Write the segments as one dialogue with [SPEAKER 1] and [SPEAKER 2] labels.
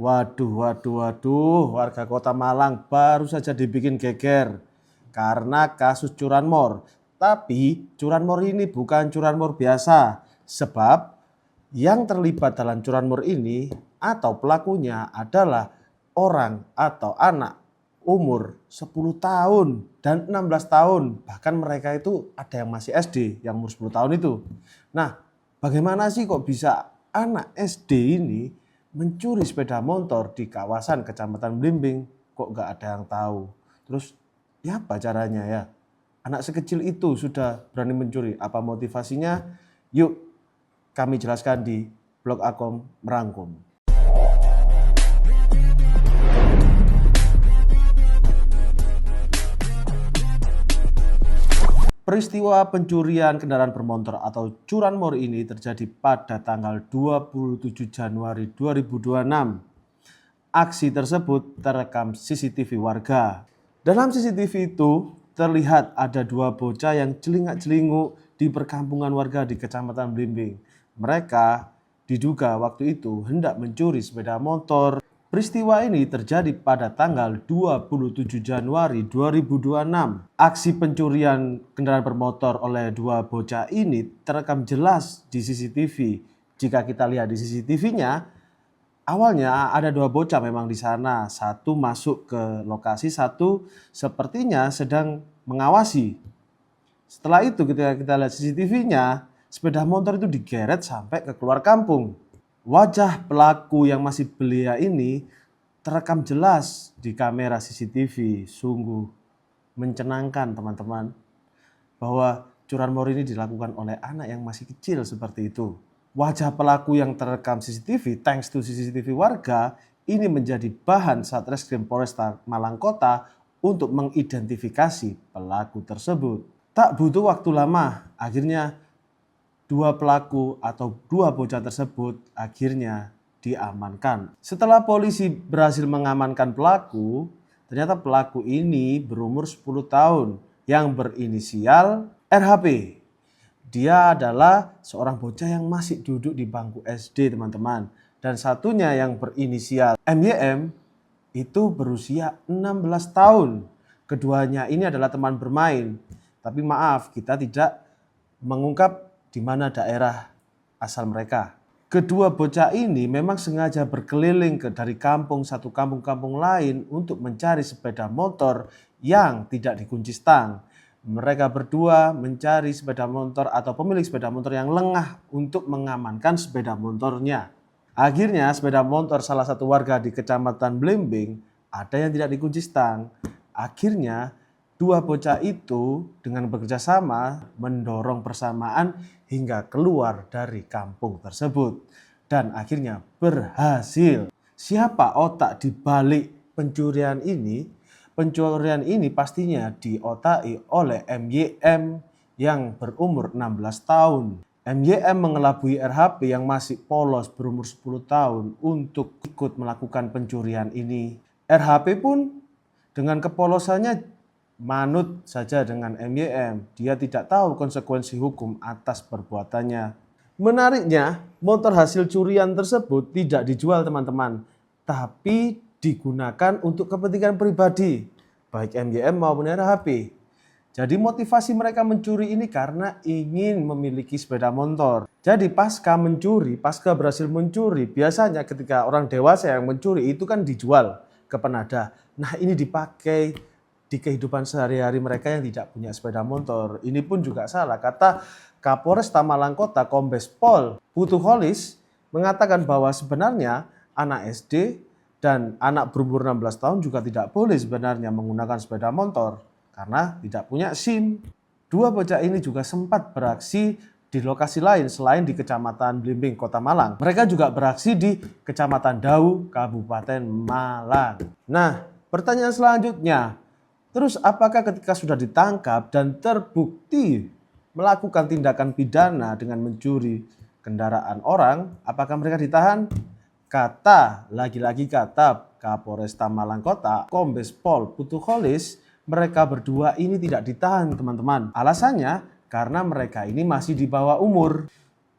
[SPEAKER 1] Waduh, warga Kota Malang baru saja dibikin geger karena kasus curanmor. Tapi curanmor ini bukan curanmor biasa, sebab yang terlibat dalam curanmor ini atau pelakunya adalah orang atau anak umur 10 tahun dan 16 tahun. Bahkan mereka itu ada yang masih SD, yang umur 10 tahun itu. Nah, bagaimana sih kok bisa anak SD ini mencuri sepeda motor di kawasan Kecamatan Blimbing? Kok nggak ada yang tahu? Terus ya apa caranya ya? Anak sekecil itu sudah berani mencuri. Apa motivasinya? Yuk kami jelaskan di Blog Akom Merangkum. Peristiwa pencurian kendaraan bermotor atau curanmor ini terjadi pada tanggal 27 Januari 2026. Aksi tersebut terekam CCTV warga. Dalam CCTV itu terlihat ada dua bocah yang celingak-celinguk di perkampungan warga di Kecamatan Blimbing. Mereka diduga waktu itu hendak mencuri sepeda motor. Peristiwa ini terjadi pada tanggal 27 Januari 2026. Aksi pencurian kendaraan bermotor oleh dua bocah ini terekam jelas di CCTV. Jika kita lihat di CCTV-nya, awalnya ada dua bocah memang di sana. Satu masuk ke lokasi, satu sepertinya sedang mengawasi. Setelah itu ketika kita lihat CCTV-nya, sepeda motor itu digeret sampai ke keluar kampung. Wajah pelaku yang masih belia ini terekam jelas di kamera CCTV. Sungguh mencenangkan teman-teman, bahwa curanmor ini dilakukan oleh anak yang masih kecil seperti itu. Wajah pelaku yang terekam CCTV, thanks to CCTV warga, ini menjadi bahan Satreskrim Polresta Malang Kota untuk mengidentifikasi pelaku tersebut. Tak butuh waktu lama, akhirnya dua pelaku atau dua bocah tersebut akhirnya diamankan. Setelah polisi berhasil mengamankan pelaku, ternyata pelaku ini berumur 10 tahun yang berinisial RHP. Dia adalah seorang bocah yang masih duduk di bangku SD, teman-teman. Dan satunya yang berinisial MYM itu berusia 16 tahun. Keduanya ini adalah teman bermain. Tapi maaf, kita tidak mengungkap di mana daerah asal mereka. Kedua bocah ini memang sengaja berkeliling dari kampung satu kampung lain untuk mencari sepeda motor yang tidak dikunci stang. Mereka berdua mencari sepeda motor atau pemilik sepeda motor yang lengah untuk mengamankan sepeda motornya. Akhirnya sepeda motor salah satu warga di Kecamatan Blimbing ada yang tidak dikunci stang. Akhirnya dua bocah itu dengan bekerja sama mendorong persamaan hingga keluar dari kampung tersebut. Dan akhirnya berhasil. Siapa otak di balik pencurian ini? Pencurian ini pastinya diotaki oleh MYM yang berumur 16 tahun. MYM mengelabui RHP yang masih polos berumur 10 tahun untuk ikut melakukan pencurian ini. RHP pun dengan kepolosannya manut saja dengan MYM. Dia tidak tahu konsekuensi hukum atas perbuatannya. Menariknya, motor hasil curian tersebut tidak dijual, teman-teman, tapi digunakan untuk kepentingan pribadi, baik MYM maupun RHP. Jadi motivasi mereka mencuri ini karena ingin memiliki sepeda motor. Jadi pasca berhasil mencuri, biasanya ketika orang dewasa yang mencuri itu kan dijual ke penadah. Nah, ini dipakai di kehidupan sehari-hari mereka yang tidak punya sepeda motor. Ini pun juga salah. Kata Kapolresta Malang Kota Kombes Pol Putu Holis mengatakan bahwa sebenarnya anak SD dan anak berumur 16 tahun juga tidak boleh sebenarnya menggunakan sepeda motor karena tidak punya SIM. Dua bocah ini juga sempat beraksi di lokasi lain selain di Kecamatan Blimbing, Kota Malang. Mereka juga beraksi di Kecamatan Dau, Kabupaten Malang. Nah, pertanyaan selanjutnya, terus apakah ketika sudah ditangkap dan terbukti melakukan tindakan pidana dengan mencuri kendaraan orang, apakah mereka ditahan? Lagi-lagi kata Kapolresta Malang Kota, Kombes Pol Putu Holis, mereka berdua ini tidak ditahan, teman-teman. Alasannya karena mereka ini masih di bawah umur.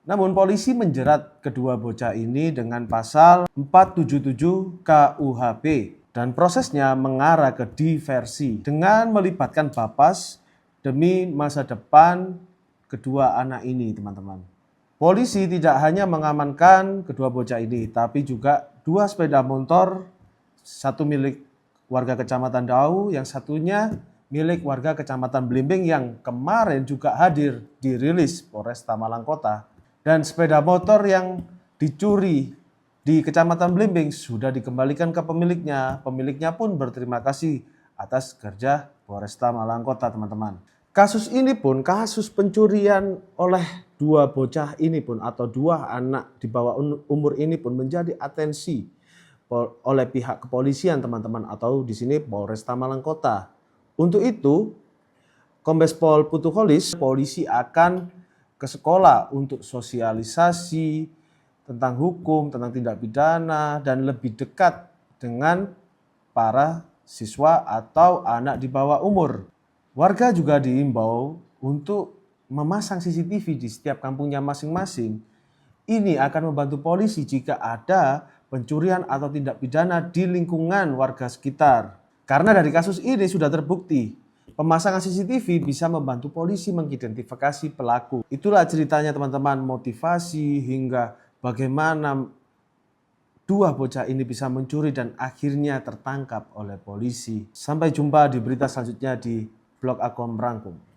[SPEAKER 1] Namun polisi menjerat kedua bocah ini dengan pasal 477 KUHP dan prosesnya mengarah ke diversi dengan melibatkan Bapas demi masa depan kedua anak ini, teman-teman. Polisi tidak hanya mengamankan kedua bocah ini, tapi juga 2 sepeda motor, satu milik warga Kecamatan Dau, yang satunya milik warga Kecamatan Blimbing yang kemarin juga hadir dirilis Polresta Malang Kota. Dan sepeda motor yang dicuri di Kecamatan Blimbing sudah dikembalikan ke pemiliknya. Pemiliknya pun berterima kasih atas kerja Polresta Malang Kota, teman-teman. Kasus ini pun, kasus pencurian oleh 2 bocah ini pun atau 2 anak di bawah umur ini pun menjadi atensi oleh pihak kepolisian, teman-teman, atau di sini Polresta Malang Kota. Untuk itu, Kombes Pol Putuholis, polisi akan ke sekolah untuk sosialisasi tentang hukum, tentang tindak pidana, dan lebih dekat dengan para siswa atau anak di bawah umur. Warga juga diimbau untuk memasang CCTV di setiap kampungnya masing-masing. Ini akan membantu polisi jika ada pencurian atau tindak pidana di lingkungan warga sekitar. Karena dari kasus ini sudah terbukti, pemasangan CCTV bisa membantu polisi mengidentifikasi pelaku. Itulah ceritanya, teman-teman, motivasi hingga bagaimana 2 bocah ini bisa mencuri dan akhirnya tertangkap oleh polisi. Sampai jumpa di berita selanjutnya di Blog Akom Rangkum.